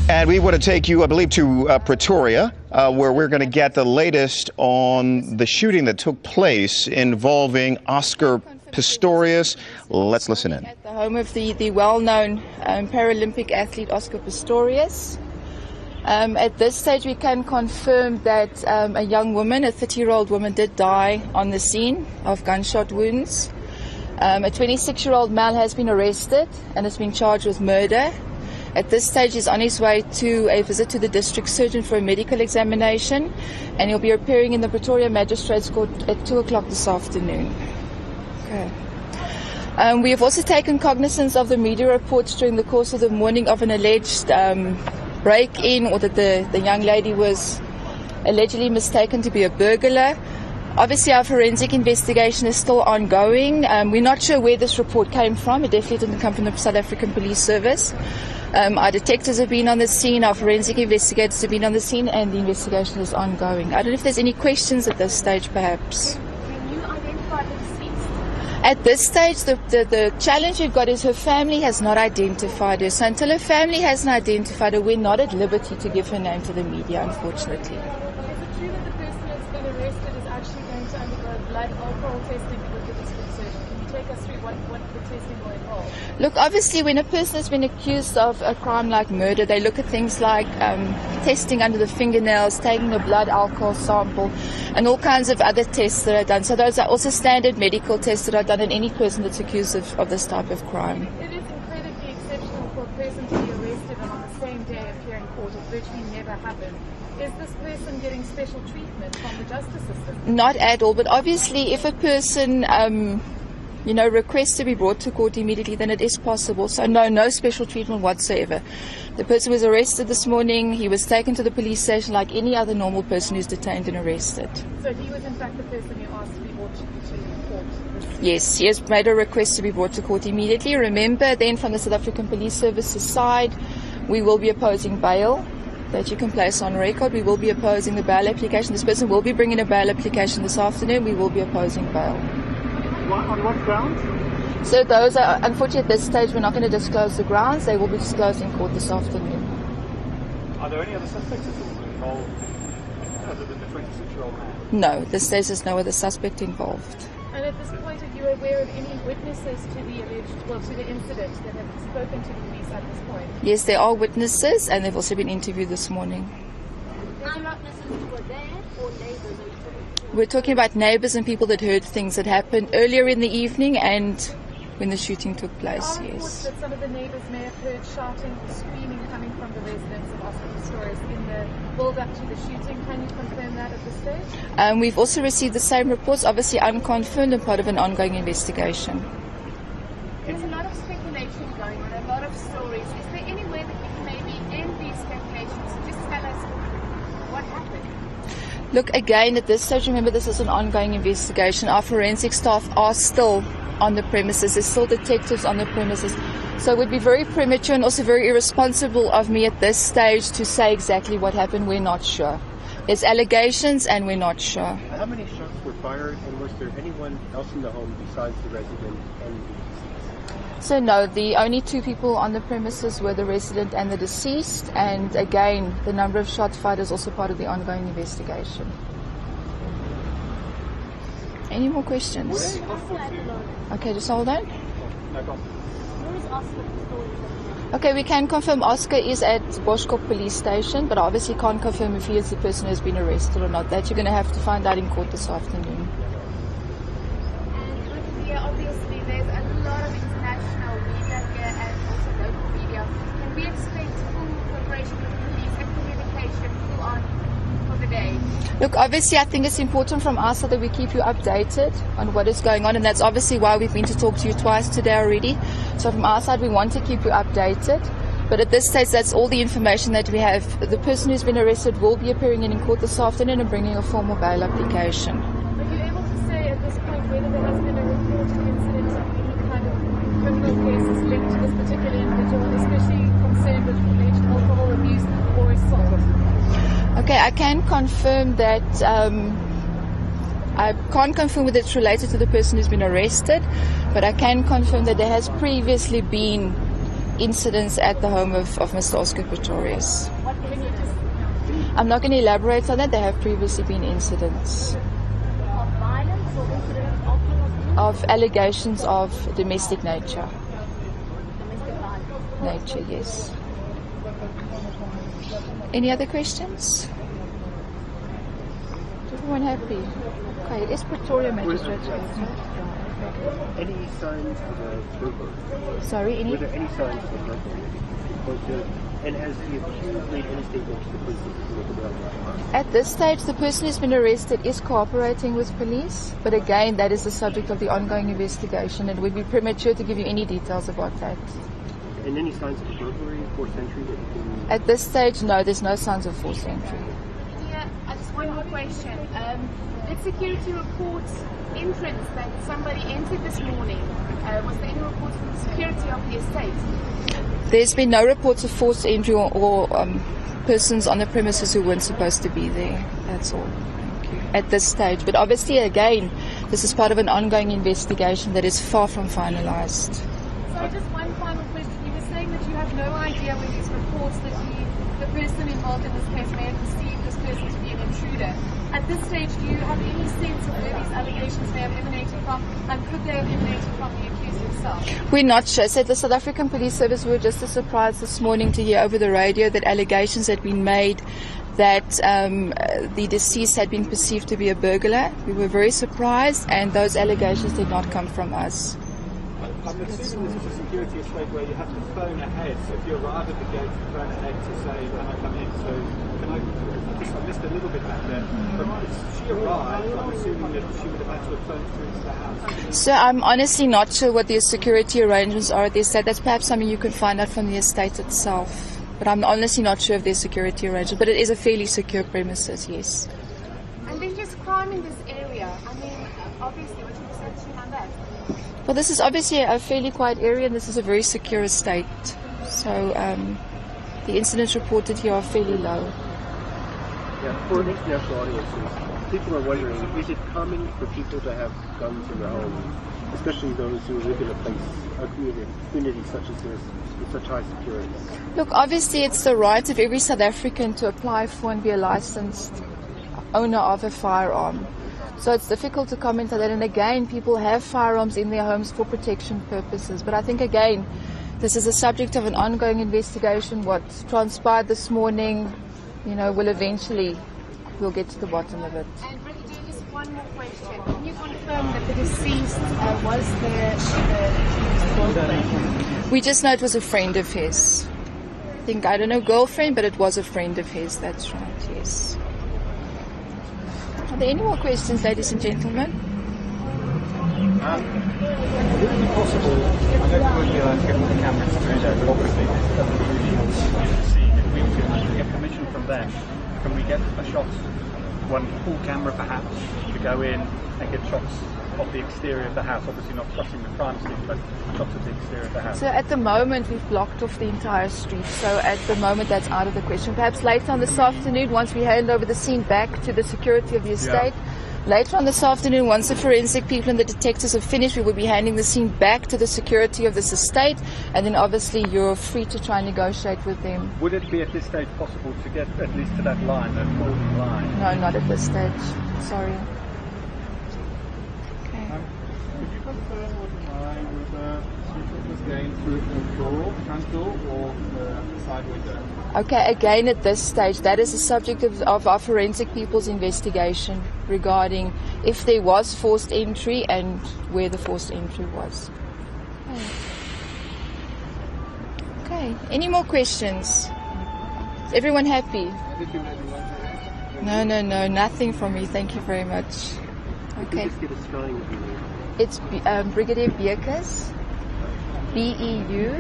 And we want to take you, I believe, to Pretoria, where we're going to get the latest on the shooting that took place involving Oscar Pistorius. Let's listen in. At the home of the well-known Paralympic athlete Oscar Pistorius. At this stage, we can confirm that a young woman, a 30-year-old woman, did die on the scene of gunshot wounds. A 26-year-old male has been arrested and has been charged with murder. At this stage, he's on his way to a visit to the district surgeon for a medical examination, and he'll be appearing in the Pretoria Magistrates Court at 2 o'clock this afternoon. Okay. We have also taken cognizance of the media reports during the course of the morning of an alleged break-in, or that the young lady was allegedly mistaken to be a burglar. Obviously, our forensic investigation is still ongoing. We're not sure where this report came from. It definitely didn't come from the South African Police Service. Our detectives have been on the scene, our forensic investigators have been on the scene, and the investigation is ongoing. I don't know if there's any questions at this stage, perhaps. Can you identify the deceased? At this stage, the challenge we've got is her family has not identified her. So until her family hasn't identified her, we're not at liberty to give her name to the media, unfortunately. Is it true that the person that's been arrested is actually going to undergo blood alcohol testing with the district surgeon? Can you take us through what the testing will involve? Look, obviously, when a person has been accused of a crime like murder, they look at things like testing under the fingernails, taking a blood alcohol sample, and all kinds of other tests that are done. So those are also standard medical tests that are done in any person that's accused of this type of crime. It is incredibly exceptional for a person to be arrested and on the same day appear in court. It virtually never happened. Is this person getting special treatment from the justice system? Not at all, but obviously if a person requests to be brought to court immediately, then it is possible. So no special treatment whatsoever. The person was arrested this morning. He was taken to the police station like any other normal person who's detained and arrested. So he was in fact the person who asked to be brought to court? Yes, he has made a request to be brought to court immediately. Remember, then from the South African Police Service's side, we will be opposing bail that you can place on record. We will be opposing the bail application. This person will be bringing a bail application this afternoon. We will be opposing bail. On what grounds? So those are, unfortunately at this stage, we're not going to disclose the grounds. They will be disclosed in court this afternoon. Are there any other suspects at all involved other than the 26-year-old man? No, at this stage there's no other suspect involved. And at this point, are you aware of any witnesses to the incident that have spoken to the police at this point? Yes, there are witnesses, and they've also been interviewed this morning. Eyewitnesses who were there or neighbours? We're talking about neighbours and people that heard things that happened earlier in the evening and when the shooting took place, yes. That some of the neighbours may have heard shouting or screaming coming from the residents of Oscar Pistorius in the build-up to the shooting. Can you confirm that at this stage? We've also received the same reports, obviously unconfirmed and part of an ongoing investigation. There's a lot of speculation going on, a lot of stories. Is there any way that we can maybe end these speculations? Just tell us what happened. Look, again, at this stage, remember this is an ongoing investigation. Our forensic staff are still on the premises. There's still detectives on the premises. So it would be very premature and also very irresponsible of me at this stage to say exactly what happened. We're not sure. There's allegations and we're not sure. How many shots were fired, and was there anyone else in the home besides the resident and the deceased? So no, the only two people on the premises were the resident and the deceased, and again, the number of shots fired is also part of the ongoing investigation. Any more questions? Okay, just hold on. Okay, we can confirm Oscar is at Boschkop Police Station, but obviously can't confirm if he is the person who has been arrested or not. That you're going to have to find out in court this afternoon. And Olivia, obviously there's a lot of international media here and also local media. Can we expect full cooperation with the police and communication full on for the day? Look, obviously I think it's important from our side that we keep you updated on what is going on, and that's obviously why we've been to talk to you twice today already. So from our side we want to keep you updated, but at this stage that's all the information that we have. The person who's been arrested will be appearing in court this afternoon and bringing a formal bail application. Are you able to say at this point whether there has been a reported incident of any kind of criminal cases linked to this particular individual, especially concerned with alleged alcohol abuse or assault? Okay, I can confirm that I can't confirm whether it's related to the person who's been arrested, but I can confirm that there has previously been incidents at the home of Mr. Oscar Pistorius. I'm not going to elaborate on that. There have previously been incidents of allegations of domestic nature. Yes. Any other questions? Is everyone happy? Okay, it is Pretoria Magistrate. Any signs of a burglary? Sorry, Were there any signs of a burglary? And has the accused made any statements to the police? At this stage, the person who's been arrested is cooperating with police, but again, that is the subject of the ongoing investigation. It would be premature to give you any details about that. And any signs of a burglary, forced entry? That you can... At this stage, no, there's no signs of forced entry. Yeah, just one more question. Did security reports entrance that somebody entered this morning? Was there any reports from the security of the estate? There's been no reports of forced entry or persons on the premises who weren't supposed to be there. That's all. Thank you. At this stage. But obviously, again, this is part of an ongoing investigation that is far from finalized. So just one final question. You were saying that you have no idea where these reports that the person involved in this case may have perceived this person to be an intruder. At this stage, do you have any sense of where these allegations may have emanated from, and could they have emanated from the accused himself? We're not sure. So the South African Police Service were just as surprised this morning to hear over the radio that allegations had been made that the deceased had been perceived to be a burglar. We were very surprised, and those allegations did not come from us. I'm assuming this is a security estate where you have to phone ahead. So if you arrive at the gate, you phone ahead to say, can I come in? So I missed a little bit back there. But if she arrived, I'm assuming that she would have had to have phoned through to the house. So I'm honestly not sure what the security arrangements are at the estate. That's perhaps something you can find out from the estate itself. But I'm honestly not sure of their security arrangements. But it is a fairly secure premises, yes. And then just crime in this area. I mean, obviously, what you said to on that. Well, this is obviously a fairly quiet area, and this is a very secure estate. So the incidents reported here are fairly low. Yeah, for international audiences, people are wondering, is it common for people to have guns in their homes, especially those who live in a community such as this, with such high security? Look, obviously it's the right of every South African to apply for and be a licensed owner of a firearm. So it's difficult to comment on that. And again, people have firearms in their homes for protection purposes. But I think, again, this is a subject of an ongoing investigation. What transpired this morning, will eventually, we'll get to the bottom of it. And Brigadier, just one more question. Can you confirm that the deceased was their girlfriend? We just know it was a friend of his. I don't know girlfriend, but it was a friend of his. That's right, yes. Are there any more questions, ladies and gentlemen? Would it be possible, I know we get the cameras through there, but obviously it doesn't really help to see. If we can get permission from them, can we get a shot, one full camera perhaps, to go in and get shots of the exterior of the house, obviously not crossing the crime scene, but shots of the exterior of the house? So at the moment we've blocked off the entire street, so at the moment that's out of the question. Perhaps later on this afternoon, once we hand over the scene back to the security of the estate, later on this afternoon, once the forensic people and the detectives have finished, we will be handing the scene back to the security of this estate, and then obviously you're free to try and negotiate with them. Would it be at this stage possible to get at least to that line, that golden line? No, not at this stage. Sorry. Could you confirm why the shooting was going through the front door or the side window? Okay, again at this stage, that is the subject of our forensic people's investigation regarding if there was forced entry and where the forced entry was. Okay, any more questions? Is everyone happy? No, nothing from me. Thank you very much. Okay. It's Brigadier Beukes, Beukes.